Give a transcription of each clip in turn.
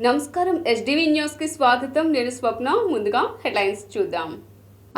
నమస్కారం SDV news కి స్వాగతం. నేను స్వప్న. ముందుగా హెడ్లైన్స్ చూద్దాం.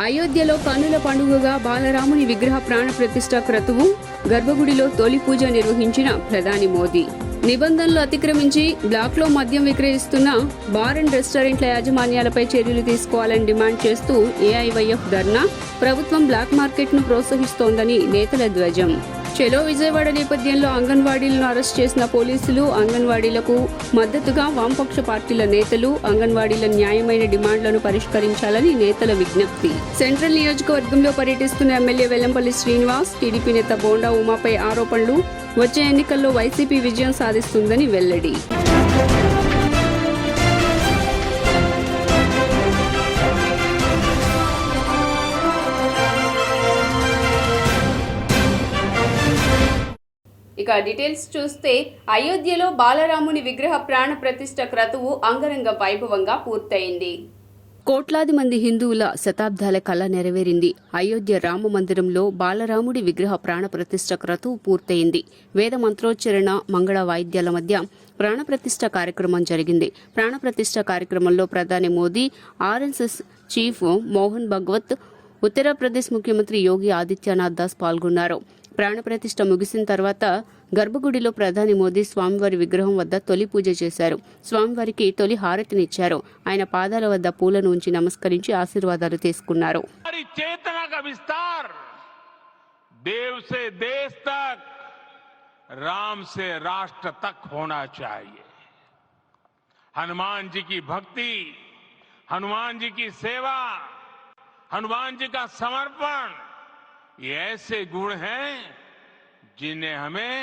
అయోధ్యలో కన్నుల పండుగగా బాలరాముని విగ్రహ ప్రాణ ప్రతిష్ఠ క్రతువు, గర్భగుడిలో తొలి పూజ నిర్వహించిన ప్రధాని మోదీ. నిబంధనలు అతిక్రమించి బ్లాక్లో మద్యం విక్రయిస్తున్న బార్ అండ్ రెస్టారెంట్ల యాజమాన్యాలపై చర్యలు తీసుకోవాలని డిమాండ్ చేస్తూ ఏఐవైఎఫ్ ధర్నా. ప్రభుత్వం బ్లాక్ మార్కెట్ను ప్రోత్సహిస్తోందని నేతల ధ్వజం. చెలో విజయవాడ నేపథ్యంలో అంగన్వాడీలను అరెస్ట్ చేసిన పోలీసులు, అంగన్వాడీలకు మద్దతుగా వామపక్ష పార్టీల నేతలు. అంగన్వాడీల న్యాయమైన డిమాండ్లను పరిష్కరించాలని నేతల విజ్ఞప్తి. సెంట్రల్ నియోజకవర్గంలో పర్యటిస్తున్న ఎమ్మెల్యే వెల్లంపల్లి శ్రీనివాస్. టీడీపీ నేత బోండా ఉమాపై ఆరోపణలు. వచ్చే ఎన్నికల్లో వైసీపీ విజయం సాధిస్తుందని వెల్లడి. ఇక డీటెయిల్స్ చూస్తే, అయోధ్యలో బాలరాముని విగ్రహ ప్రాణ ప్రతిష్ఠ క్రతువు అంగరంగ వైభవంగా పూర్తయింది. కోట్లాది మంది హిందువుల శతాబ్దాల కళ నెరవేరింది. అయోధ్య రామ మందిరంలో బాలరాముడి విగ్రహ ప్రాణ ప్రతిష్ఠ క్రతువు పూర్తయింది. వేద మంత్రోచ్చరణ, మంగళ వాయిద్యాల మధ్య ప్రాణప్రతిష్ఠ కార్యక్రమం జరిగింది. ప్రాణప్రతిష్ఠ కార్యక్రమంలో ప్రధాని మోదీ, ఆర్ఎస్ఎస్ చీఫ్ మోహన్ భగవత్, ఉత్తరప్రదేశ్ ముఖ్యమంత్రి యోగి ఆదిత్యనాథ్ దాస్ పాల్గొన్నారు. ప్రాణప్రతిష్ఠ ముగిసిన తర్వాత గర్భగుడిలో ప్రధాని మోదీ స్వామివారి విగ్రహం వద్ద తొలి పూజ చేశారు. స్వామివారికి తొలి హారతినిచ్చారు. ఆయన పాదాల వద్ద పూలను ఉంచి నమస్కరించి ఆశీర్వాదాలు తీసుకున్నారు. हनुमान जी की भक्ति, हनुमान जी की सेवा, हनुमान जी का समर्पण, ये ऐसे गुण हैं जिन्हें हमें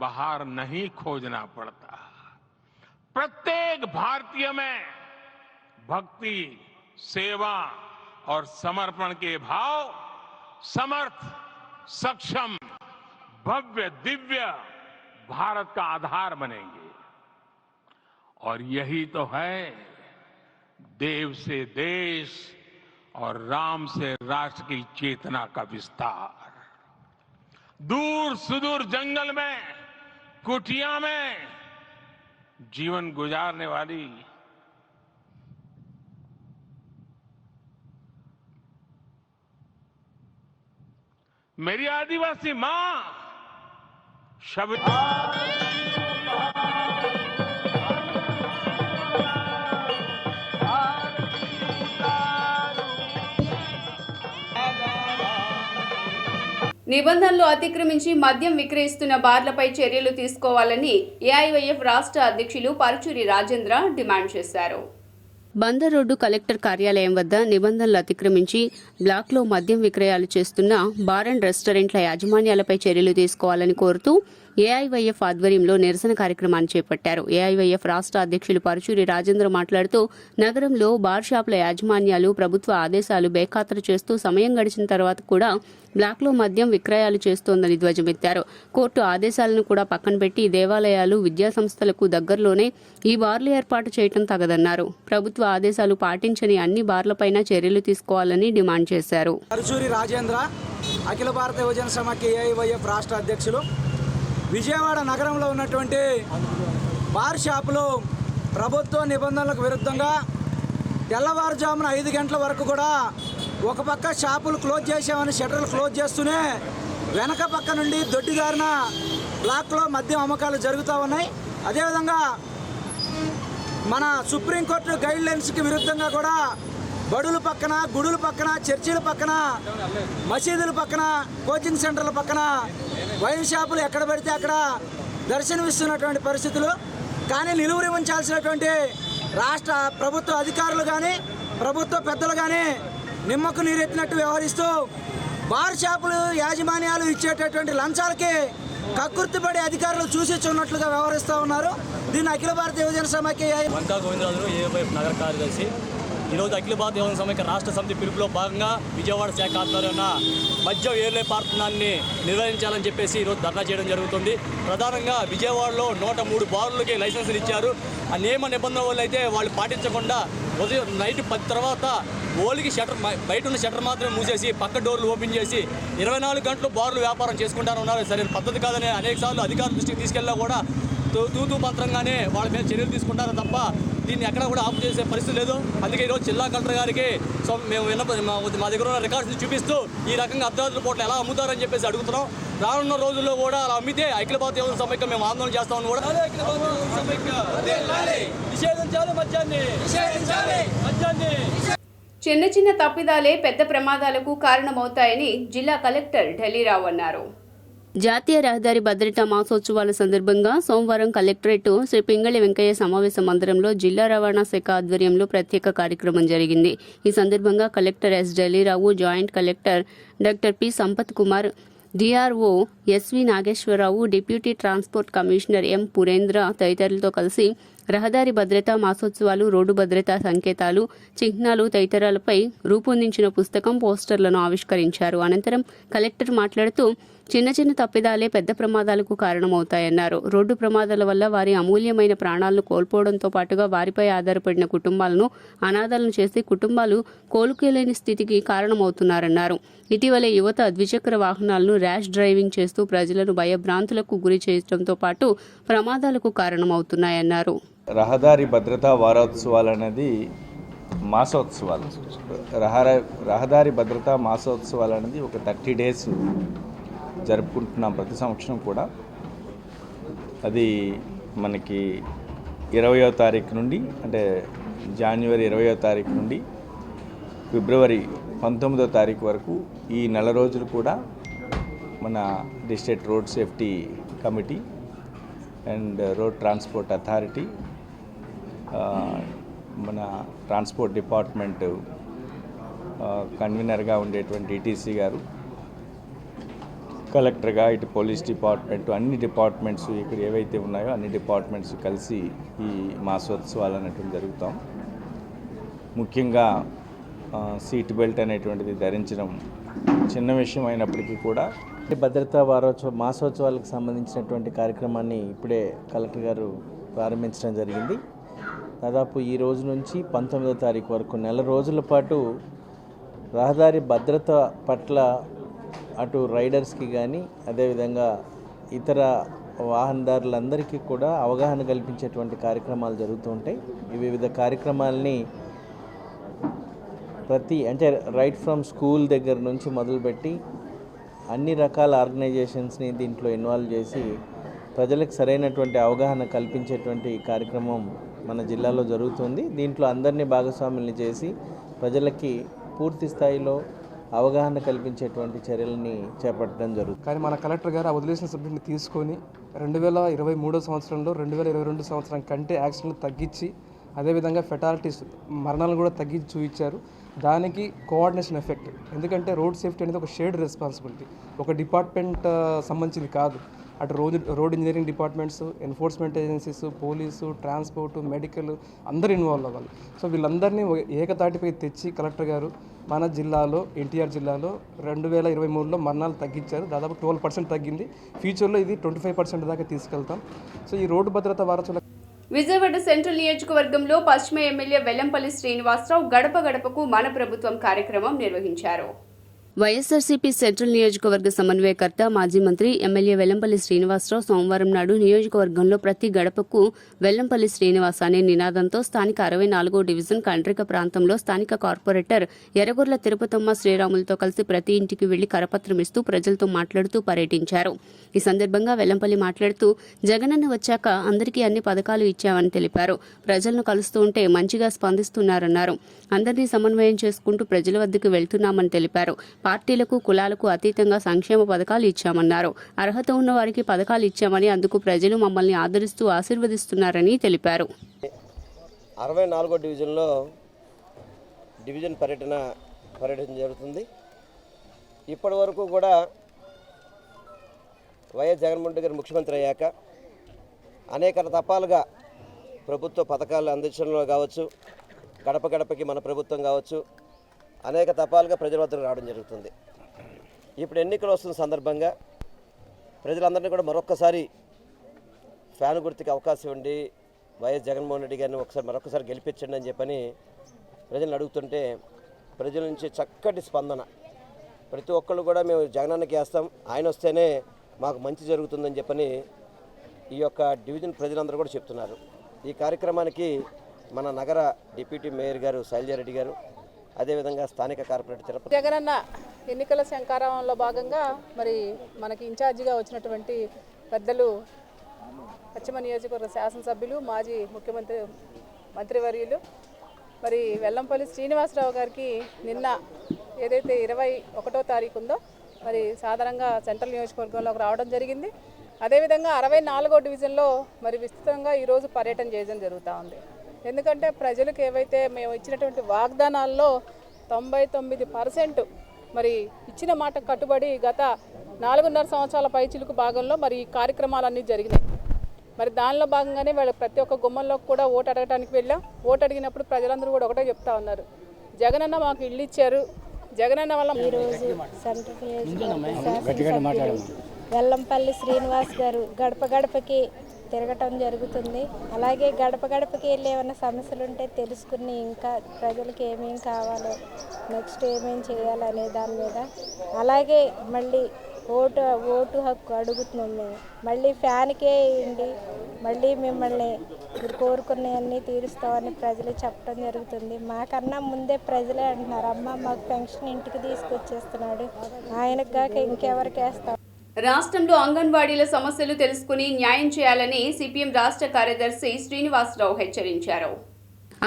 बाहर नहीं खोजना पड़ता. प्रत्येक भारतीय में भक्ति, सेवा और समर्पण के भाव समर्थ, सक्षम, भव्य, दिव्य भारत का आधार बनेंगे. और यही तो है देव से देश और राम से राष्ट्र की चेतना का विस्तार. दूर सुदूर जंगल में, कुटिया में जीवन गुजारने वाली मेरी आदिवासी मां शब्द నిబంధనలు అతిక్రమించి మద్యం విక్రయిస్తున్న బార్లపై చర్యలు తీసుకోవాలని ఏఐవైఎఫ్ రాష్ట్ర అధ్యక్షులు పరుచూరి రాజేంద్ర డిమాండ్ చేశారు. బందర్ రోడ్డు కలెక్టర్ కార్యాలయం వద్ద నిబంధనలు అతిక్రమించి బ్లాక్లో మద్యం విక్రయాలు చేస్తున్న బార్ అండ్ రెస్టారెంట్ల యాజమాన్యాలపై చర్యలు తీసుకోవాలని కోరుతూ ఏఐవైఎఫ్ ఆధ్వర్యంలో నిరసన కార్యక్రమాన్ని చేపట్టారు. ఏఐవైఎఫ్ రాష్ట్ర అధ్యక్షులు పరుచూరి రాజేంద్ర మాట్లాడుతూ, నగరంలో బార్ షాపుల యాజమాన్యాలు ప్రభుత్వ ఆదేశాలు బేఖాతరు చేస్తూ సమయం గడిచిన తర్వాత కూడా బ్లాక్లో మద్యం విక్రయాలు చేస్తోందని ధ్వజమెత్తారు. కోర్టు ఆదేశాలను కూడా పక్కన పెట్టి దేవాలయాలు, విద్యాసంస్థలకు దగ్గరలోనే ఈ బార్లు ఏర్పాటు చేయడం తగదన్నారు. ప్రభుత్వ ఆదేశాలు పాటించని అన్ని బార్లపైన చర్యలు తీసుకోవాలని డిమాండ్ చేశారు. పరుచూరి రాజేంద్ర, అఖిల భారత యువజన సమాఖ్య ఏఐవైఎఫ్ రాష్ట్ర అధ్యక్షులు. విజయవాడ నగరంలో ఉన్నటువంటి బార్ షాపులు ప్రభుత్వ నిబంధనలకు విరుద్ధంగా తెల్లవారుజామున 5 గంటల వరకు కూడా ఒక పక్క షాపులు క్లోజ్ చేసామని షట్టర్లు క్లోజ్ చేస్తూనే వెనక పక్క నుండి దొడ్డిదారిన బ్లాక్లో మద్యం అమ్మకాలు జరుగుతూ ఉన్నాయి. అదేవిధంగా మన సుప్రీంకోర్టు గైడ్ లైన్స్కి విరుద్ధంగా కూడా బడుల పక్కన, గుడుల పక్కన, చర్చిల పక్కన, మసీదుల పక్కన, కోచింగ్ సెంటర్ల పక్కన వైన్ షాపులు ఎక్కడ పెడితే అక్కడ దర్శనమిస్తున్నటువంటి పరిస్థితులు. కానీ నిలువురి ఉంచాల్సినటువంటి రాష్ట్ర ప్రభుత్వ అధికారులు కానీ, ప్రభుత్వ పెద్దలు కానీ నిమ్మకు నీరెత్తినట్టు వ్యవహరిస్తూ బార్ షాపులు యాజమాన్యాలు ఇచ్చేటటువంటి లంచాలకి కక్కుర్తిపడే అధికారులు చూసి చూన్నట్లుగా వ్యవహరిస్తూ ఉన్నారు. దీన్ని అఖిల భారత యువజన సమాఖ్య నగర కార్యదర్శి ఈరోజు అఖిల భారత యువజన సమైక్య రాష్ట్ర సమితి పిలుపులో భాగంగా విజయవాడ శాఖ ఆధ్వర్యాన మద్యం ఏర్లే పార్తనాన్ని నిర్వహించాలని చెప్పేసి ఈరోజు ధర్నా చేయడం జరుగుతుంది. ప్రధానంగా విజయవాడలో 103 బార్లకి లైసెన్సులు ఇచ్చారు. ఆ నియమ నిబంధనల వల్ల అయితే వాళ్ళు పాటించకుండా ఉదయం నైట్ 10 తర్వాత ఓలికి షట్టర్, బయట ఉన్న షట్టర్ మాత్రమే మూసేసి పక్క డోర్లు ఓపెన్ చేసి 24 గంటలు బార్లు వ్యాపారం చేసుకుంటారు ఉన్నారు. సరైన పద్ధతి కాదని అనేక సార్లు అధికారుల దృష్టికి తీసుకెళ్ళినా కూడా తూతూ మంత్రంగానే వాళ్ళ మీద చర్యలు తీసుకుంటారు తప్ప దీన్ని ఎక్కడ కూడా ఆపు చేసే పరిస్థితి లేదు. అందుకే ఈరోజు జిల్లా కలెక్టర్ గారికి మేము మా దగ్గర ఉన్న రికార్డ్స్ని చూపిస్తూ ఈ రకంగా అర్ధరాత్రి పూటలు ఎలా అమ్ముతారని చెప్పేసి అడుగుతున్నాం. రానున్న రోజుల్లో కూడా అలా అమ్మితే అఖిల భారతీయ యువజన సమైక్య మేము ఆందోళన చేస్తామని కూడా నిషేధించాలి మద్యాన్ని. చిన్న చిన్న తప్పిదాలే పెద్ద ప్రమాదాలకు కారణమవుతాయని జిల్లా కలెక్టర్ ఢిల్లీరావు అన్నారు. జాతీయ రహదారి భద్రతా మాసోత్సవాల సందర్భంగా సోమవారం కలెక్టరేట్ శ్రీ పింగళి వెంకయ్య సమావేశ మందిరంలో జిల్లా రవాణా శాఖ ఆధ్వర్యంలో ప్రత్యేక కార్యక్రమం జరిగింది. ఈ సందర్భంగా collector S Dillirao, joint collector doctor P Sampath Kumar, DRO SV Nageswararao, deputy transport commissioner M Purendra తదితరులతో కలిసి రహదారి భద్రతా మాసోత్సవాలు, రోడ్డు భద్రతా సంకేతాలు, చిహ్నాలు తదితరాలపై రూపొందించిన పుస్తకం, పోస్టర్లను ఆవిష్కరించారు. అనంతరం కలెక్టర్ మాట్లాడుతూ చిన్న చిన్న తప్పిదాలే పెద్ద ప్రమాదాలకు కారణమవుతాయన్నారు. రోడ్డు ప్రమాదాల వల్ల వారి అమూల్యమైన ప్రాణాలను కోల్పోవడంతో పాటుగా వారిపై ఆధారపడిన కుటుంబాలను అనాథాలను చేసి కుటుంబాలు కోలుకోలేని స్థితికి కారణమవుతున్నారన్నారు. ఇటీవల యువత ద్విచక్ర వాహనాలను ర్యాష్ డ్రైవింగ్ చేస్తూ ప్రజలను భయభ్రాంతులకు గురి చేయడంతో పాటు ప్రమాదాలకు కారణమవుతున్నాయన్నారు. రహదారి భద్రతా వారోత్సవాలు అనేది మాసోత్సవాలు. రహదారి భద్రతా మాసోత్సవాలు అనేది ఒక 30 days జరుపుకుంటున్నాం ప్రతి సంవత్సరం కూడా. అది మనకి 20వ తారీఖు నుండి, అంటే జనవరి 20వ తారీఖు నుండి ఫిబ్రవరి 19వ తారీఖు వరకు ఈ నెల రోజులు కూడా మన district road safety committee and road transport authority, మన ట్రాన్స్పోర్ట్ డిపార్ట్మెంట్ కన్వీనర్గా ఉండేటువంటి ఈటీసీ గారు, కలెక్టర్గా ఇటు పోలీస్ డిపార్ట్మెంట్, అన్ని డిపార్ట్మెంట్స్ ఇక్కడ ఏవైతే ఉన్నాయో అన్ని డిపార్ట్మెంట్స్ కలిసి ఈ మాసోత్సవాలు అనేటువంటి జరుగుతాం. ముఖ్యంగా సీట్ బెల్ట్ అనేటువంటిది ధరించడం చిన్న విషయం అయినప్పటికీ కూడా భద్రతా మాసోత్సవాలకు సంబంధించినటువంటి కార్యక్రమాన్ని ఇప్పుడే కలెక్టర్ గారు ప్రారంభించడం జరిగింది. దాదాపు ఈ రోజు నుంచి 19వ తారీఖు వరకు నెల రోజుల పాటు రహదారి భద్రత పట్ల అటు రైడర్స్కి కానీ అదేవిధంగా ఇతర వాహనదారులందరికీ కూడా అవగాహన కల్పించేటువంటి కార్యక్రమాలు జరుగుతూ ఉంటాయి. ఈ వివిధ కార్యక్రమాలని అంటే రైట్ ఫ్రమ్ స్కూల్ దగ్గర నుంచి మొదలుపెట్టి అన్ని రకాల ఆర్గనైజేషన్స్ని దీంట్లో ఇన్వాల్వ్ చేసి ప్రజలకు సరైనటువంటి అవగాహన కల్పించేటువంటి కార్యక్రమం మన జిల్లాలో జరుగుతుంది. దీంట్లో అందరినీ భాగస్వాముల్ని చేసి ప్రజలకి పూర్తి స్థాయిలో అవగాహన కల్పించేటువంటి చర్యలని చేపట్టడం జరుగుతుంది. కానీ మన కలెక్టర్ గారు ఆ వదిలేసిన సబ్జెక్ట్ని తీసుకొని 2023 సంవత్సరంలో 2022 సంవత్సరం కంటే యాక్సిడెంట్లు తగ్గించి అదేవిధంగా ఫెటాలిటీస్ మరణాలను కూడా తగ్గించి చూపించారు. దానికి కోఆర్డినేషన్ ఎఫెక్ట్. ఎందుకంటే రోడ్ సేఫ్టీ అనేది ఒక షేర్డ్ రెస్పాన్సిబిలిటీ, ఒక డిపార్ట్మెంట్ సంబంధించింది కాదు. అటు road engineering departments, enforcement agencies, police, transport, medical అందరూ ఇన్వాల్వ్ అవ్వాలి. సో వీళ్ళందరినీ ఏకతాటిపై తెచ్చి కలెక్టర్ గారు మన జిల్లాలో, ఎన్టీఆర్ జిల్లాలో 2023లో మరణాలు తగ్గించారు. దాదాపు 12% తగ్గింది. ఫ్యూచర్లో ఇది 25% దాకా తీసుకెళ్తాం. సో ఈ రోడ్డు భద్రత వారోత్సవాల విజయవాడ సెంట్రల్ నియోజకవర్గంలో పశ్చిమ ఎమ్మెల్యే వెల్లంపల్లి శ్రీనివాసరావు గడప గడపకు మన ప్రభుత్వం కార్యక్రమం నిర్వహించారు. వైఎస్ఆర్సీపీ సెంట్రల్ నియోజకవర్గ సమన్వయకర్త, మాజీ మంత్రి ఎమ్మెల్యే వెల్లంపల్లి శ్రీనివాసరావు సోమవారం నాడు నియోజకవర్గంలో ప్రతి గడపకు వెల్లంపల్లి శ్రీనివాస్ అనే నినాదంతో స్థానిక 64వ డివిజన్ కండ్రిక ప్రాంతంలో స్థానిక కార్పొరేటర్ ఎర్రగొర్ల తిరుపతమ్మ శ్రీరాములతో కలిసి ప్రతి ఇంటికి వెళ్లి కరపత్రం ఇస్తూ ప్రజలతో మాట్లాడుతూ పర్యటించారు. ఈ సందర్భంగా వెల్లంపల్లి మాట్లాడుతూ జగనన్న వచ్చాక అందరికీ అన్ని పథకాలు ఇచ్చామని తెలిపారు. ప్రజలను కలుస్తూ ఉంటే మంచిగా స్పందిస్తున్నారన్నారు. అందరినీ సమన్వయం చేసుకుంటూ ప్రజల వద్దకు వెళ్తున్నామని తెలిపారు. పార్టీలకు, కులాలకు అతీతంగా సంక్షేమ పథకాలు ఇచ్చామన్నారు. అర్హత ఉన్న వారికి పథకాలు ఇచ్చామని, అందుకు ప్రజలు మమ్మల్ని ఆదరిస్తూ ఆశీర్వదిస్తున్నారని తెలిపారు. 64వ డివిజన్లో డివిజన్ పర్యటన జరుగుతుంది. ఇప్పటి వరకు కూడా వైఎస్ జగన్మోహన్ రెడ్డి గారు ముఖ్యమంత్రి అయ్యాక అనేక తపాలుగా ప్రభుత్వ పథకాలు అందించడంలో కావచ్చు, గడప గడపకి మన ప్రభుత్వం కావచ్చు, అనేక తపాలుగా ప్రజల వద్దకు రావడం జరుగుతుంది. ఇప్పుడు ఎన్నికలు వస్తున్న సందర్భంగా ప్రజలందరినీ కూడా మరొక్కసారి ఫ్యాన్ గుర్తుకి అవకాశం ఇవ్వండి, వైఎస్ జగన్మోహన్ రెడ్డి గారిని మరొకసారి గెలిపించండి అని చెప్పని ప్రజలను అడుగుతుంటే ప్రజల నుంచి చక్కటి స్పందన. ప్రతి ఒక్కళ్ళు కూడా మేము జగనన్నకి వేస్తాం, ఆయన వస్తేనే మాకు మంచి జరుగుతుందని చెప్పని ఈ యొక్క డివిజన్ ప్రజలందరూ కూడా చెప్తున్నారు. ఈ కార్యక్రమానికి మన నగర డిప్యూటీ మేయర్ గారు శైలజారెడ్డి గారు, అదేవిధంగా స్థానిక కార్పొరేటర్ తిరుపతి జగనన్న ఎన్నికల శంకారావంలో భాగంగా మరి మనకి ఇన్ఛార్జిగా వచ్చినటువంటి పెద్దలు పశ్చిమ నియోజకవర్గ శాసనసభ్యులు, మాజీ ముఖ్యమంత్రి మంత్రివర్యులు మరి వెల్లంపల్లి శ్రీనివాసరావు గారికి నిన్న ఏదైతే 21వ తారీఖు ఉందో మరి సాధారణంగా సెంట్రల్ నియోజకవర్గంలోకి రావడం జరిగింది. అదేవిధంగా 64వ డివిజన్లో మరి విస్తృతంగా ఈరోజు పర్యటన చేయడం జరుగుతూ ఉంది. ఎందుకంటే ప్రజలకు ఏవైతే మేము ఇచ్చినటువంటి వాగ్దానాల్లో 99% మరి ఇచ్చిన మాట కట్టుబడి గత 4.5 సంవత్సరాల పైచిలుకు భాగంలో మరి ఈ కార్యక్రమాలన్నీ జరిగినాయి. మరి దానిలో భాగంగానే వాళ్ళు ప్రతి ఒక్క గుమ్మంలో కూడా ఓటు అడగడానికి వెళ్ళాం. ఓటు అడిగినప్పుడు ప్రజలందరూ కూడా ఒకటే చెప్తా ఉన్నారు, జగనన్న మాకు ఇల్లు ఇచ్చారు, జగనన్న వల్ల. ఈరోజు వెల్లంపల్లి శ్రీనివాస్ గారు గడప గడపకి తిరగటం జరుగుతుంది. అలాగే గడప గడపకి వెళ్ళి ఏమైనా సమస్యలు ఉంటే తెలుసుకుని ఇంకా ప్రజలకు ఏమేం కావాలో నెక్స్ట్ ఏమేం చేయాలనే దాని మీద, అలాగే మళ్ళీ ఓటు హక్కు అడుగుతున్నాం మేము. మళ్ళీ ఫ్యాన్కే వేయండి, మళ్ళీ మిమ్మల్ని మీరు కోరుకునేవన్నీ తీరుస్తామని ప్రజలు చెప్పడం జరుగుతుంది. మాకన్నా ముందే ప్రజలే అంటున్నారు, అమ్మ మాకు పెన్షన్ ఇంటికి తీసుకొచ్చేస్తున్నాడు, ఆయనకు కాక ఇంకెవరికి వేస్తాం. రాష్ట్రంలో అంగన్వాడీల సమస్యలు తెలుసుకుని న్యాయం చేయాలని సిపిఎం రాష్ట్ర కార్యదర్శి శ్రీనివాసరావు హెచ్చరించారు.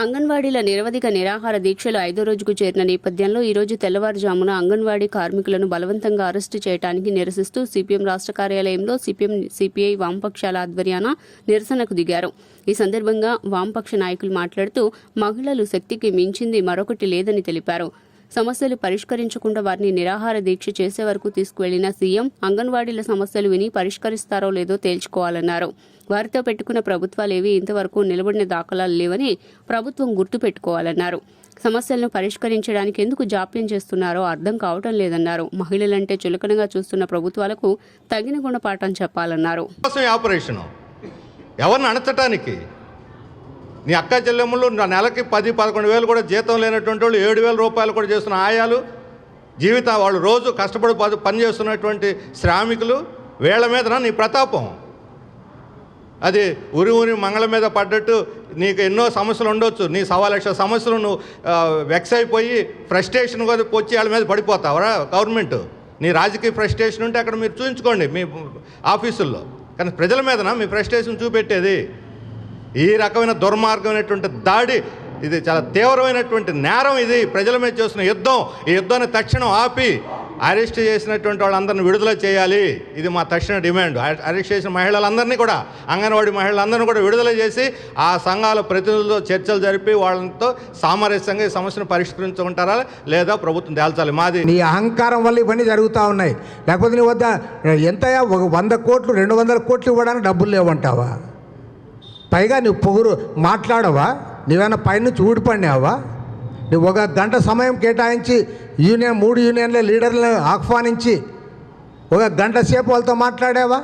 అంగన్వాడీల నిరవధిక నిరాహార దీక్షలు 5వ రోజుకు చేరిన నేపథ్యంలో ఈ రోజు తెల్లవారుజామున అంగన్వాడీ కార్మికులను బలవంతంగా అరెస్టు చేయడానికి నిరసిస్తూ సిపిఎం రాష్ట్ర కార్యాలయంలో సిపిఎం సిపిఐ వామపక్షాల ఆధ్వర్యాన నిరసనకు దిగారు. ఈ సందర్భంగా వామపక్ష నాయకులు మాట్లాడుతూ మహిళలు శక్తికి మించింది మరొకటి లేదని తెలిపారు. సమస్యలు పరిష్కరించకుండా వారిని నిరాహార దీక్ష చేసే వరకు తీసుకువెళ్లిన సీఎం అంగన్వాడీల సమస్యలు విని పరిష్కరిస్తారో లేదో తేల్చుకోవాలన్నారు. వారితో పెట్టుకున్న ప్రభుత్వాలేవి ఇంతవరకు నిలబడిన దాఖలాలు లేవని ప్రభుత్వం గుర్తు పెట్టుకోవాలన్నారు. సమస్యలను పరిష్కరించడానికి ఎందుకు జాప్యం చేస్తున్నారో అర్థం కావటం లేదన్నారు. మహిళలంటే చులకనగా చూస్తున్న ప్రభుత్వాలకు తగిన గుణపాఠం చెప్పాలన్నారు. ఎవరిని అణచటానికి నీ అక్క చెల్లెమ్మలు నెలకి 10-11 వేలు కూడా జీతం లేనటువంటి వాళ్ళు 7,000 రూపాయలు కూడా చేస్తున్న ఆయాలు, జీవితం వాళ్ళు రోజు కష్టపడి పని చేస్తున్నటువంటి శ్రామికులు, వీళ్ళ మీద నీ ప్రతాపం. అది ఉరి మంగళం మీద పడ్డట్టు నీకు ఎన్నో సమస్యలు ఉండొచ్చు, నీ 1,00,000 సమస్యలు నువ్వు వెక్స్ అయిపోయి ఫ్రస్ట్రేషన్ కూడా వచ్చి వాళ్ళ మీద పడిపోతావరా గవర్నమెంట్. నీ రాజకీయ ఫ్రస్ట్రేషన్ ఉంటే అక్కడ మీరు చూపించుకోండి మీ ఆఫీసుల్లో, కానీ ప్రజల మీదన మీ ఫ్రస్ట్రేషన్ చూపెట్టేది. ఈ రకమైన దుర్మార్గమైనటువంటి దాడి, ఇది చాలా తీవ్రమైనటువంటి నేరం. ఇది ప్రజల మీద చేస్తున్న యుద్ధం. ఈ యుద్ధాన్ని తక్షణం ఆపి అరెస్ట్ చేసినటువంటి వాళ్ళందరినీ విడుదల చేయాలి. ఇది మా తక్షణ డిమాండ్. అరెస్ట్ చేసిన మహిళలందరినీ కూడా, అంగన్వాడీ మహిళలందరినీ కూడా విడుదల చేసి ఆ సంఘాల ప్రతినిధులతో చర్చలు జరిపి వాళ్ళతో సామరస్యంగా ఈ సమస్యను పరిష్కరించుకుంటారా లేదా ప్రభుత్వం తేల్చాలి. మాది నీ అహంకారం వల్ల ఇవన్నీ జరుగుతూ ఉన్నాయి. లేకపోతే నీ వద్ద ఎంతయా 100 కోట్లు 200 కోట్లు ఇవ్వడానికి డబ్బులు లేవంటావా? పైగా నువ్వు పొగురు మాట్లాడవా? నువ్వేమైనా పైనుంచి ఊడిపడినావా? నువ్వు 1 గంట సమయం కేటాయించి 3 యూనియన్ల లీడర్లను ఆహ్వానించి 1 గంట సేపు వాళ్ళతో మాట్లాడావా?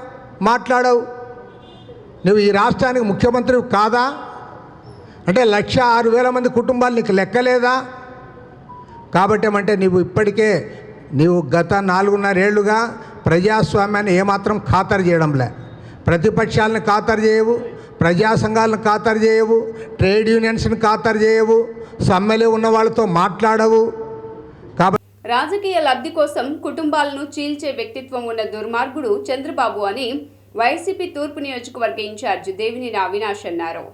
మాట్లాడవు. నువ్వు ఈ రాష్ట్రానికి ముఖ్యమంత్రి కాదా? అంటే 1,06,000 మంది కుటుంబాలు నీకు లెక్కలేదా? కాబట్టి ఏమంటే నువ్వు ఇప్పటికే గత 4.5 ఏళ్లుగా ప్రజాస్వామ్యాన్ని ఏమాత్రం ఖాతరు చేయడంలే. ప్రతిపక్షాలను ఖాతరు చేయవు, ప్రజా సంఘాలను ఖాతరు చేయవు, ట్రేడ్ యూనియన్స్ని ఖాతరు చేయవు, సమ్మెలో ఉన్న వాళ్ళతో మాట్లాడవు. కాబట్టి రాజకీయ లబ్ధి కోసం కుటుంబాలను చీల్చే వ్యక్తిత్వం ఉన్న దుర్మార్గుడు చంద్రబాబు అని వైసీపీ తూర్పు నియోజకవర్గ ఇన్ఛార్జ్ దేవినేని అవినాష్ అన్నారు.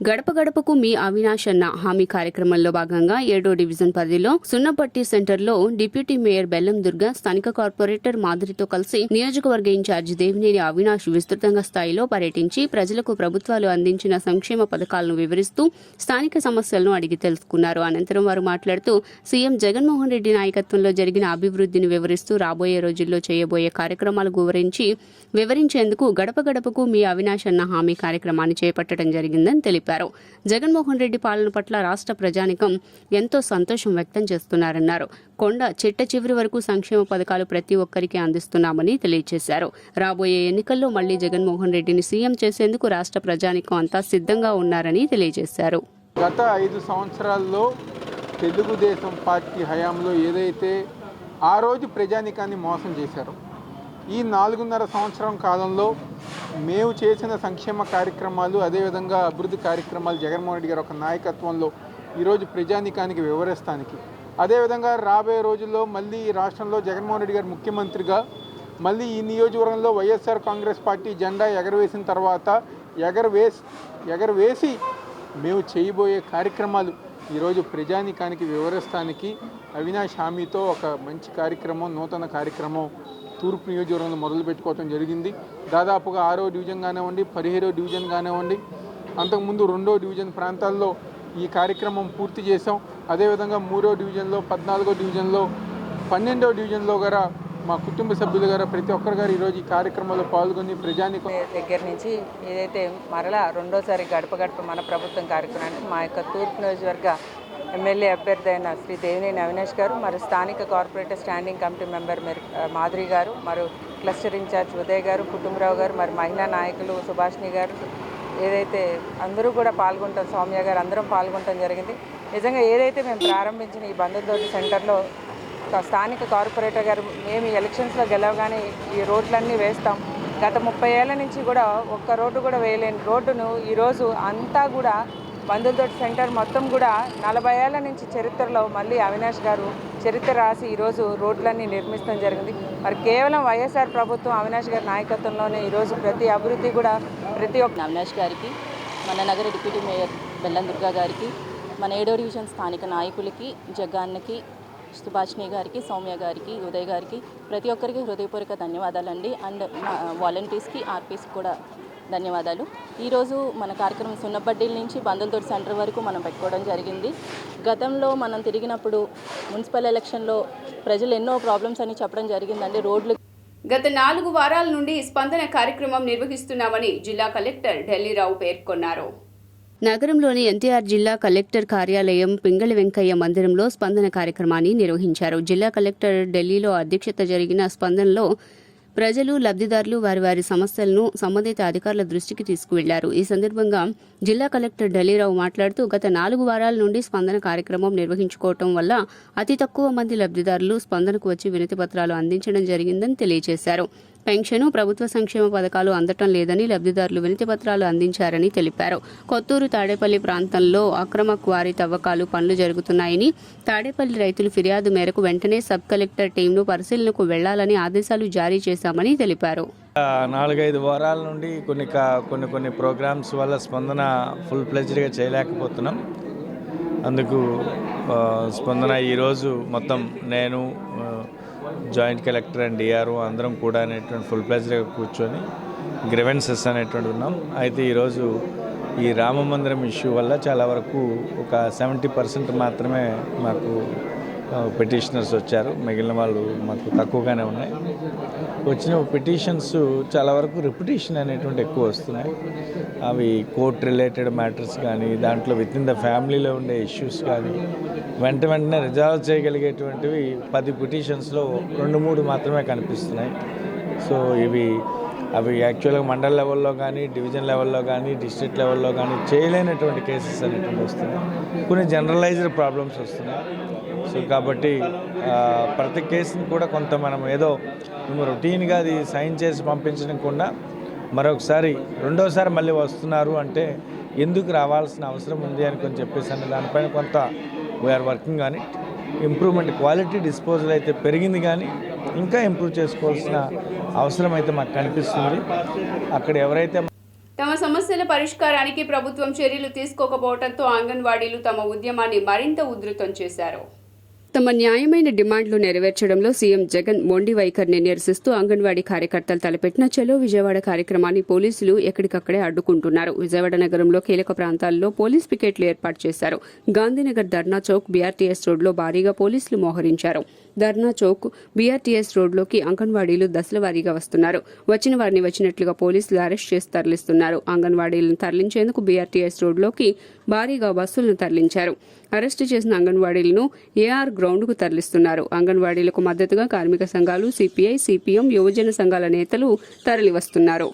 గడప గడపకు మీ అవినాష్ అన్న హామీ కార్యక్రమంలో భాగంగా 7వ డివిజన్ పరిధిలో సున్నపట్టి సెంటర్లో డిప్యూటీ మేయర్ బెల్లం దుర్గా, స్థానిక కార్పొరేటర్ మాధురితో కలిసి నియోజకవర్గ ఇన్ఛార్జ్ దేవినేని అవినాష్ విస్తృతంగా స్థాయిలో పర్యటించి ప్రజలకు ప్రభుత్వాలు అందించిన సంక్షేమ పథకాలను వివరిస్తూ స్థానిక సమస్యలను అడిగి తెలుసుకున్నారు. అనంతరం వారు మాట్లాడుతూ సీఎం జగన్మోహన్ రెడ్డి నాయకత్వంలో జరిగిన అభివృద్ధిని వివరిస్తూ రాబోయే రోజుల్లో చేయబోయే కార్యక్రమాల గురించి వివరించేందుకు గడప గడపకు మీ అవినాష్ అన్న హామీ కార్యక్రమాన్ని చేపట్టడం జరిగిందని తెలిపారు. జగన్మోహన్ రెడ్డి పాలన పట్ల రాష్ట్ర ప్రజానికం ఎంతో సంతోషం వ్యక్తం చేస్తున్నారన్నారు. కొండ చిట్ట చివరి వరకు సంక్షేమ పథకాలు ప్రతి ఒక్కరికి అందిస్తున్నామని తెలియజేశారు. రాబోయే ఎన్నికల్లో మళ్లీ జగన్మోహన్ రెడ్డిని సీఎం చేసేందుకు రాష్ట్ర ప్రజానికం అంతా సిద్ధంగా ఉన్నారని తెలియజేశారు. గత 5 సంవత్సరాల్లో తెలుగుదేశం పార్టీ హయాంలో ఏదైతే ఆ రోజు ప్రజానికాన్ని మోసం చేశారో, ఈ 4.5 సంవత్సరం కాలంలో మేము చేసిన సంక్షేమ కార్యక్రమాలు, అదేవిధంగా అభివృద్ధి కార్యక్రమాలు జగన్మోహన్ రెడ్డి గారి ఒక నాయకత్వంలో ఈరోజు ప్రజానీకానికి వివరిస్తానికి, అదేవిధంగా రాబోయే రోజుల్లో మళ్ళీ ఈ రాష్ట్రంలో జగన్మోహన్ రెడ్డి గారు ముఖ్యమంత్రిగా మళ్ళీ ఈ నియోజకవర్గంలో వైఎస్ఆర్ కాంగ్రెస్ పార్టీ జెండా ఎగరవేసిన తర్వాత ఎగరవేసి మేము చేయబోయే కార్యక్రమాలు ఈరోజు ప్రజానీకానికి వివరిస్తానికి అవినాష్ హామీతో ఒక మంచి కార్యక్రమం, నూతన కార్యక్రమం తూర్పు నియోజకవర్గంలో మొదలుపెట్టుకోవడం జరిగింది. దాదాపుగా 6వ డివిజన్ కానివ్వండి, 17వ డివిజన్ కానివ్వండి, అంతకుముందు 2వ డివిజన్ ప్రాంతాల్లో ఈ కార్యక్రమం పూర్తి చేసాం. అదేవిధంగా 3వ డివిజన్లో, 14వ డివిజన్లో, 12వ డివిజన్లో కూడా మా కుటుంబ సభ్యులు గారు ప్రతి ఒక్కరు గారు ఈరోజు ఈ కార్యక్రమంలో పాల్గొని ప్రజానికం దగ్గర నుంచి ఏదైతే మరలా రెండోసారి గడప గడప మన ప్రభుత్వం కార్యక్రమానికి మా యొక్క తూర్పు నియోజకవర్గ ఎమ్మెల్యే అభ్యర్థి అయిన శ్రీ దేవినేని అవినాష్ గారు, మరి స్థానిక corporator standing committee member Madhuri గారు, మరి క్లస్టర్ ఇన్ఛార్జ్ ఉదయ్ గారు, కుటుంబరావు గారు, మరి మహిళా నాయకులు సుభాష్ని గారు, ఏదైతే అందరూ కూడా పాల్గొంటాం, సౌమ్య గారు, అందరం పాల్గొనడం జరిగింది. నిజంగా ఏదైతే మేము ప్రారంభించిన ఈ బంధుదోటి సెంటర్లో స్థానిక కార్పొరేటర్ గారు మేము ఎలక్షన్స్లో గెలవగానే ఈ రోడ్లన్నీ వేస్తాం. గత 30 ఏళ్ల నుంచి కూడా ఒక్క రోడ్డు కూడా వేయలేని రోడ్డును ఈరోజు అంతా కూడా బంధుదోటి సెంటర్ మొత్తం కూడా 40 ఏళ్ల నుంచి చరిత్రలో మళ్ళీ అవినాష్ గారు చరిత్ర రాసి ఈరోజు రోడ్లన్నీ నిర్మించడం జరిగింది. మరి కేవలం వైఎస్ఆర్ ప్రభుత్వం అవినాష్ గారి నాయకత్వంలోనే ఈరోజు ప్రతి అభివృద్ధి కూడా ప్రతి ఒక్క అవినాష్ గారికి, మన నగర డిప్యూటీ మేయర్ బెల్లం దుర్గా గారికి, మన 7వ డివిజన్ స్థానిక నాయకులకి, జగ్గాన్నకి, సుభాష్ని గారికి, సౌమ్య గారికి, ఉదయ్ గారికి, ప్రతి ఒక్కరికి హృదయపూర్వక ధన్యవాదాలండి. అండ్ వాలంటీర్స్కి, ఆర్పీస్కి కూడా ధన్యవాదాలు. ఈరోజు మన కార్యక్రమం సున్నబడ్డీల నుంచి బందల్తోటి సెంటర్ వరకు మనం పెట్టుకోవడం జరిగింది. గతంలో మనం తిరిగినప్పుడు మున్సిపల్ ఎలక్షన్లో ప్రజలు ఎన్నో ప్రాబ్లమ్స్ అని చెప్పడం జరిగిందండి. రోడ్లు గత 4 వారాల నుండి స్పందన కార్యక్రమం నిర్వహిస్తున్నామని జిల్లా కలెక్టర్ ఢిల్లీరావు పేర్కొన్నారు. నగరంలోని ఎన్టీఆర్ జిల్లా కలెక్టర్ కార్యాలయం పింగళి వెంకయ్య మందిరంలో స్పందన కార్యక్రమాన్ని నిర్వహించారు. జిల్లా కలెక్టర్ ఢిల్లీలో అధ్యక్షత జరిగిన స్పందనలో ప్రజలు, లబ్ధిదారులు వారి సమస్యలను సంబంధిత అధికారుల దృష్టికి తీసుకువెళ్లారు. ఈ సందర్భంగా జిల్లా కలెక్టర్ ఢిల్లీరావు మాట్లాడుతూ గత 4 వారాల నుండి స్పందన కార్యక్రమం నిర్వహించుకోవటం వల్ల అతి తక్కువ మంది లబ్ధిదారులు స్పందనకు వచ్చి వినతి పత్రాలు అందించడం జరిగిందని తెలియజేశారు. పెన్షన్, ప్రభుత్వ సంక్షేమ పథకాలు అందటం లేదని లబ్ధిదారులు వినతి పత్రాలు అందించారని తెలిపారు. కొత్తూరు, తాడేపల్లి ప్రాంతంలో అక్రమ క్వారీ తవ్వకాలు పనులు జరుగుతున్నాయని, తాడేపల్లి రైతులు ఫిర్యాదు మేరకు వెంటనే సబ్ కలెక్టర్ టీంను పరిశీలనకు వెళ్లాలని ఆదేశాలు జారీ చేశామని తెలిపారు. 4-5 వారాల నుండి కొన్ని ప్రోగ్రామ్స్ వల్ల స్పందన ఫుల్ ప్లెజ్డ్గా చేయలేకపోతున్నాం. అందుకు స్పందన ఈరోజు మొత్తం నేను, జాయింట్ కలెక్టర్ అండ్ డిఆర్ఓ అందరం కూడా అనేటువంటి ఫుల్ ప్లెజ్డ్గా కూర్చొని గ్రివెన్సెస్ అనేటువంటి ఉన్నాం. అయితే ఈరోజు ఈ రామ మందిరం ఇష్యూ వల్ల చాలా వరకు ఒక 70% మాత్రమే మాకు పిటిషనర్స్ వచ్చారు. మిగిలిన వాళ్ళు మాకు తక్కువగానే ఉన్నాయి. వచ్చిన పిటిషన్స్ చాలా వరకు రిపిటేషన్ అనేటువంటి ఎక్కువ వస్తున్నాయి. అవి కోర్ట్ రిలేటెడ్ మ్యాటర్స్ కానీ, దాంట్లో విత్ ఇన్ ద ఫ్యామిలీలో ఉండే ఇష్యూస్ కానీ వెంటనే రిజాల్వ్ చేయగలిగేటువంటివి 10 పిటిషన్స్లో 2-3 మాత్రమే కనిపిస్తున్నాయి. సో అవి యాక్చువల్గా మండల్ లెవెల్లో కానీ, డివిజన్ లెవెల్లో కానీ, డిస్ట్రిక్ట్ లెవెల్లో కానీ చేయలేనటువంటి కేసెస్ అనేటువంటి వస్తున్నాయి. కొన్ని జనరలైజ్డ్ ప్రాబ్లమ్స్ వస్తున్నాయి. సో కాబట్టి ప్రతి కేసుని కూడా కొంత మనం ఏదో రొటీన్గా అది సైన్ చేసి పంపించడం కూడా మరొకసారి రెండోసారి మళ్ళీ వస్తున్నారు అంటే ఎందుకు రావాల్సిన అవసరం ఉంది అని కొంచెం చెప్పేసి దానిపైన కొంత we are working on it. Improvement, quality disposal అయితే పెరిగింది కానీ ఇంకా ఇంప్రూవ్ చేసుకోవాల్సిన అవసరం అయితే మాకు కనిపిస్తుంది. అక్కడ ఎవరైతే తమ సమస్యల పరిష్కారానికి ప్రభుత్వం చర్యలు తీసుకోకపోవడంతో అంగన్వాడీలు తమ ఉద్యమాన్ని మరింత ఉధృతం చేశారు. తమ న్యాయమైన డిమాండ్లు నెరవేర్చడంలో సీఎం జగన్ మొండి వైఖరిని నిరసిస్తూ అంగన్వాడీ కార్యకర్తలు తలపెట్టిన చలో విజయవాడ కార్యక్రమాన్ని పోలీసులు ఎక్కడికక్కడే అడ్డుకుంటున్నారు. విజయవాడ నగరంలో కీలక ప్రాంతాల్లో పోలీస్ పికెట్లు ఏర్పాటు చేశారు. గాంధీనగర్ ధర్నా చౌక్, బీఆర్టీఎస్ రోడ్లో భారీగా పోలీసులు మోహరించారు. ధర్నా చౌక్, బీఆర్టీఎస్ రోడ్లోకి అంగన్వాడీలు దశల వారీగా వస్తున్నారు. వచ్చిన వారిని వచ్చినట్లుగా పోలీసులు అరెస్ట్ చేసి తరలిస్తున్నారు. అంగన్వాడీలను తరలించేందుకు బీఆర్టీఎస్ రోడ్లోకి భారీగా బస్సులను తరలించారు. అరెస్టు చేసిన అంగన్వాడీలను ఏఆర్ గ్రౌండ్కు తరలిస్తున్నారు. అంగన్వాడీలకు మద్దతుగా కార్మిక సంఘాలు, సిపిఐ, సిపిఎం, యువజన సంఘాల నేతలు తరలివస్తున్నారు.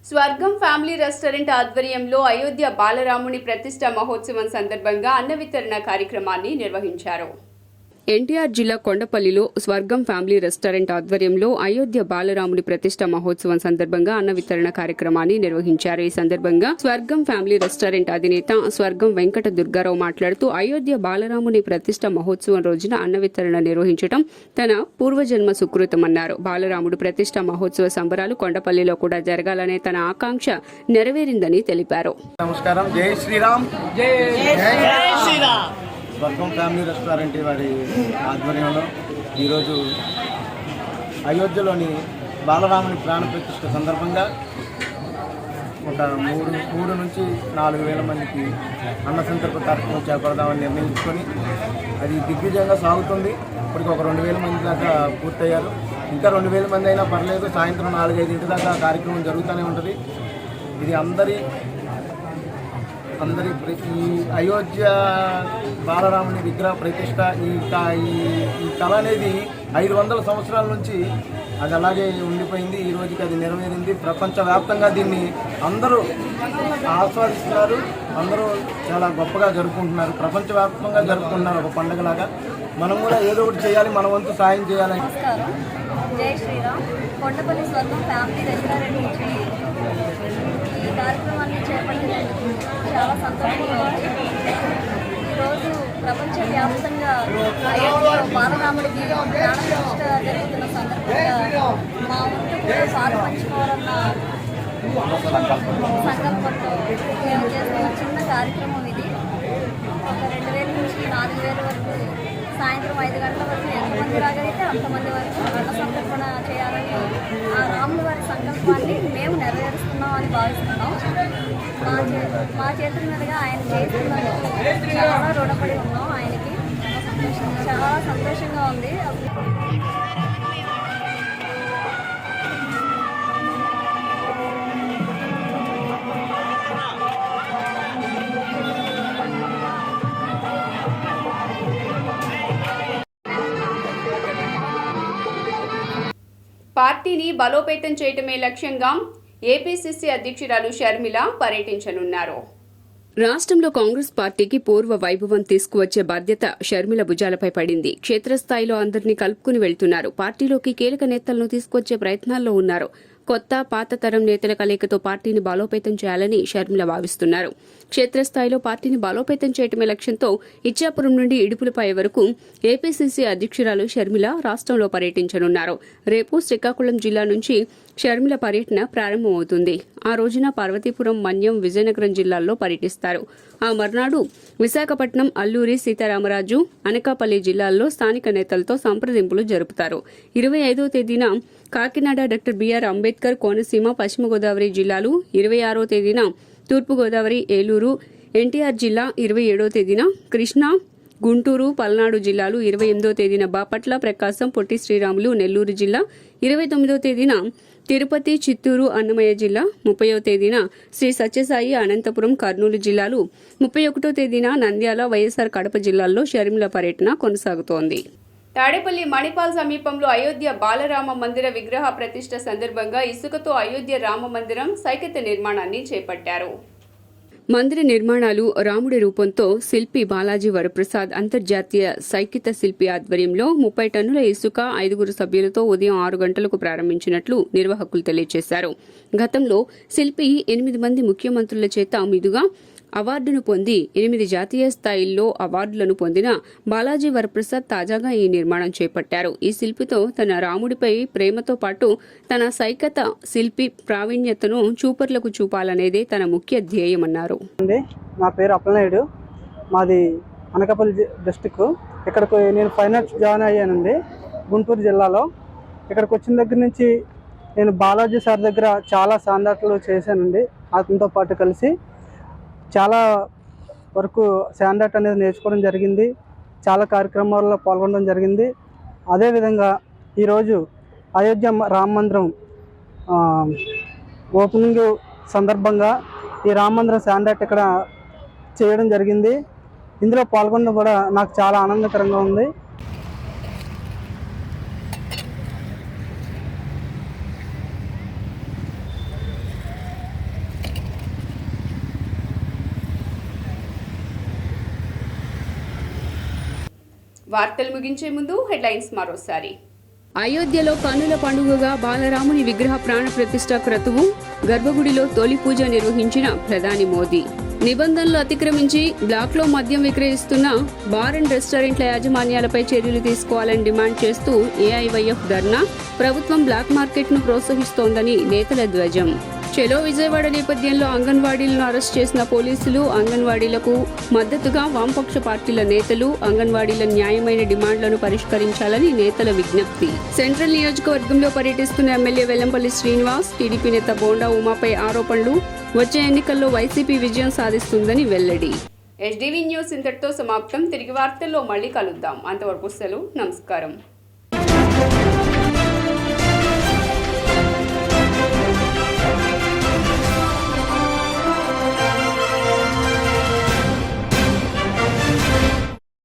స్వర్గం ఫ్యామిలీ రెస్టారెంట్ ఆధ్వర్యంలో అయోధ్య బాలరాముని ప్రతిష్ట మహోత్సవం సందర్భంగా అన్న వితరణ కార్యక్రమాన్ని నిర్వహించారు. ఎన్టీఆర్ జిల్లా కొండపల్లిలో స్వర్గం ఫ్యామిలీ రెస్టారెంట్ ఆధ్వర్యంలో అయోధ్య బాలరాముని ప్రతిష్ట మహోత్సవం సందర్భంగా అన్న వితరణ కార్యక్రమాన్ని నిర్వహించారు. ఈ సందర్భంగా స్వర్గం ఫ్యామిలీ రెస్టారెంట్ అధినేత స్వర్గం వెంకట దుర్గారావు మాట్లాడుతూ అయోధ్య బాలరాముని ప్రతిష్ట మహోత్సవం రోజున అన్న వితరణ నిర్వహించడం తన పూర్వజన్మ సుకృతమన్నారు. బాలరాముడు ప్రతిష్ట మహోత్సవ సంబరాలు కొండపల్లిలో కూడా జరగాలనే తన ఆకాంక్ష నెరవేరిందని తెలిపారు. నమస్కారం. జై శ్రీరామ్. జై శ్రీరామ్. స్వర్గం ఫ్యామిలీ రెస్టారెంట్ వారి ఆధ్వర్యంలో ఈరోజు అయోధ్యలోని బాలరాముని ప్రాణ ప్రతిష్ఠ సందర్భంగా ఒక మూడు నుంచి 4,000 మందికి అన్న సంతర్పణ కార్యక్రమం చేపడదామని నిర్ణయించుకొని అది దిగ్విజయంగా సాగుతుంది. ఇప్పటికి ఒక 2,000 మంది దాకా పూర్తయ్యారు. ఇంకా 2,000 మంది అయినా పర్లేదు. సాయంత్రం 4-5 దాకా కార్యక్రమం జరుగుతూనే ఉంటుంది. ఇది అందరి ఈ అయోధ్య బాలరాముని విగ్రహ ప్రతిష్ట ఈ కళ అనేది 500 సంవత్సరాల నుంచి అది అలాగే ఉండిపోయింది. ఈ రోజుకి అది నెరవేరింది. ప్రపంచవ్యాప్తంగా దీన్ని అందరూ ఆస్వాదిస్తున్నారు. అందరూ చాలా గొప్పగా జరుపుకుంటున్నారు. ప్రపంచవ్యాప్తంగా జరుపుకుంటున్నారు ఒక పండుగలాగా. మనం కూడా ఏదో ఒకటి చేయాలి, మన వంతు సాయం చేయాలని. నమస్కారం. జై శ్రీరామ్. కొండపల్లి స్వర్గం ఫ్యామిలీ రెస్టారెంట్ నుంచి ఈ కార్యక్రమాన్ని చేపట్టినందుకు చాలా సంతోషంగా ఉంది. ఈరోజు ప్రపంచవ్యాప్తంగా అయోధ్యలో బాలరాముడికి ప్రాణప్రతిష్ఠ జరుగుతున్న సందర్భంగా మా వంతు కూడా పాలు పంచుకోవాలన్న సంకల్పంతో మేము చేస్తున్న చిన్న కార్యక్రమం ఇది. ఒక 2,000 నుంచి 4,000 వరకు సాయంత్రం 5 గంటల వరకు ఎంతమంది రాగలిగితే అంతమంది వరకు అన్న సంతర్పణ చేయాలని ఆ రాముల వారి సంకల్పాన్ని మేము నెరవేరుస్తున్నామని భావిస్తున్నాం. మా చేతుల మీదుగా ఆయన చేస్తున్నందుకు చాలా రుణపడి ఉన్నాం. ఆయనకి చాలా సంతోషంగా ఉంది. పార్టీని బలోపేతం చేయటమే లక్ష్యంగా ఏపీసీసీ అధ్యక్షురాలు షర్మిల పర్యటించనున్నారు. రాష్ట్రంలో కాంగ్రెస్ పార్టీకి పూర్వ వైభవం తీసుకువచ్చే బాధ్యత షర్మిల భుజాలపై పడింది. క్షేత్రస్థాయిలో అందరినీ కలుపుకుని వెళ్తున్నారు. పార్టీలోకి కీలక నేతలను తీసుకొచ్చే ప్రయత్నాల్లో ఉన్నారు. కొత్త పాత తరం నేతల కలయికతో పార్టీని బలోపేతం చేయాలని షర్మిల భావిస్తున్నారు. క్షేత్రస్థాయిలో పార్టీని బలోపేతం చేయటమే లక్ష్యంతో ఇచ్చాపురం నుండి ఇడుపులపై వరకు ఏపీసీసీ అధ్యక్షురాలు షర్మిల రాష్ట్రంలో పర్యటించనున్నారు. రేపు శ్రీకాకుళం జిల్లా నుంచి షర్మిల పర్యటన ప్రారంభమవుతుంది. ఆ రోజున పార్వతీపురం, మన్యం, విజయనగరం జిల్లాల్లో పర్యటిస్తారు. ఆ మర్నాడు విశాఖపట్నం, అల్లూరి సీతారామరాజు, అనకాపల్లి జిల్లాల్లో స్థానిక నేతలతో సంప్రదింపులు జరుపుతారు. 25వ తేదీన కాకినాడ, డాక్టర్ బిఆర్ అంబేద్కర్ కోనసీమ, పశ్చిమ గోదావరి జిల్లాలు, 26వ తేదీన తూర్పుగోదావరి, ఏలూరు, ఎన్టీఆర్ జిల్లా, 27వ తేదీన కృష్ణా, గుంటూరు, పల్నాడు జిల్లాలు, 28వ తేదీన బాపట్ల, ప్రకాశం, పొట్టి శ్రీరాములు, నెల్లూరు జిల్లా, 29వ తేదీన తిరుపతి, చిత్తూరు, అన్నమయ్య జిల్లా, 30వ తేదీన శ్రీ సత్యసాయి, అనంతపురం, కర్నూలు జిల్లాలు, 31వ తేదీన నంద్యాల, వైఎస్ఆర్ కడప జిల్లాల్లో షర్మిల పర్యటన కొనసాగుతోంది. తాడేపల్లి మణిపాల్ సమీపంలో అయోధ్య బాలరామ మందిర విగ్రహ ప్రతిష్ఠ సందర్భంగా ఇసుకతో అయోధ్య రామ మందిరం సైకత నిర్మాణాన్ని చేపట్టారు. మందిర నిర్మాణాలు రాముడి రూపంతో శిల్పి బాలాజీ వరప్రసాద్ అంతర్జాతీయ సైకిత శిల్పి ఆధ్వర్యంలో 30 టన్నుల ఇసుక 5 సభ్యులతో ఉదయం 6 గంటలకు ప్రారంభించినట్లు నిర్వాహకులు తెలియజేశారు. గతంలో శిల్పి 8 మంది ముఖ్యమంత్రుల చేత మీదుగా అవార్డును పొంది 8 జాతీయ స్థాయిల్లో అవార్డులను పొందిన బాలాజీ వరప్రసాద్ తాజాగా ఈ నిర్మాణం చేపట్టారు. ఈ శిల్పితో తన రాముడిపై ప్రేమతో పాటు తన సైకత శిల్పి ప్రావీణ్యతను చూపర్లకు చూపాలనేదే తన ముఖ్య ధ్యేయమన్నారు. నా పేరు అప్పలనాయుడు, మాది అనకాపల్లి డిస్టిక్. ఇక్కడికి నేను ఫైనాన్స్ జాయిన్ అయ్యానండి గుంటూరు జిల్లాలో. ఇక్కడికి వచ్చిన దగ్గర నుంచి నేను బాలాజీ సార్ దగ్గర చాలా శాండాట్లు చేశానండి. అతనితో పాటు కలిసి చాలా వరకు శాండ్ ఆర్ట్ అనేది నేర్చుకోవడం జరిగింది. చాలా కార్యక్రమాల్లో పాల్గొనడం జరిగింది. అదేవిధంగా ఈరోజు అయోధ్య రామ మందిరం ఓపెనింగ్ సందర్భంగా ఈ రామ మందిరం శాండ్ ఆర్ట్ ఇక్కడ చేయడం జరిగింది. ఇందులో పాల్గొనడం కూడా నాకు చాలా ఆనందకరంగా ఉంది. వార్తలు ముగించే ముందు హెడ్లైన్స్ మరోసారి. అయోధ్యలో కన్నుల పండుగగా బాలరాముని విగ్రహ ప్రాణ ప్రతిష్ఠ క్రతువు, గర్భగుడిలో తొలి పూజ నిర్వహించిన ప్రధాని మోదీ. నిబంధనలు అతిక్రమించి బ్లాక్లో మద్యం విక్రయిస్తున్న బార్ అండ్ రెస్టారెంట్ల యాజమాన్యాలపై చర్యలు తీసుకోవాలని డిమాండ్ చేస్తూ ఏఐవైఎఫ్ ధర్నా, ప్రభుత్వం బ్లాక్ మార్కెట్ను ప్రోత్సహిస్తోందని నేతల ధ్వజం. చెలో విజయవాడ నేపథ్యంలో అంగన్వాడీలను అరెస్ట్ చేసిన పోలీసులు, అంగన్వాడీలకు మద్దతుగా వామపక్ష పార్టీల నేతలు, అంగన్వాడీల న్యాయమైన డిమాండ్లను పరిష్కరించాలని నేతల విజ్ఞప్తి. సెంట్రల్ నియోజకవర్గంలో పర్యటిస్తున్న ఎమ్మెల్యే వెల్లంపల్లి శ్రీనివాస్, టీడీపీ నేత బోండా ఉమాపై ఆరోపణలు, వచ్చే ఎన్నికల్లో వైసీపీ విజయం సాధిస్తుందని వెల్లడి. HDV న్యూస్ ఇంతటితో సమాప్తం. తిరిగి వార్తల్లో మళ్ళీ కలుద్దాం. అంతవరకు సెలవు. నమస్కారం.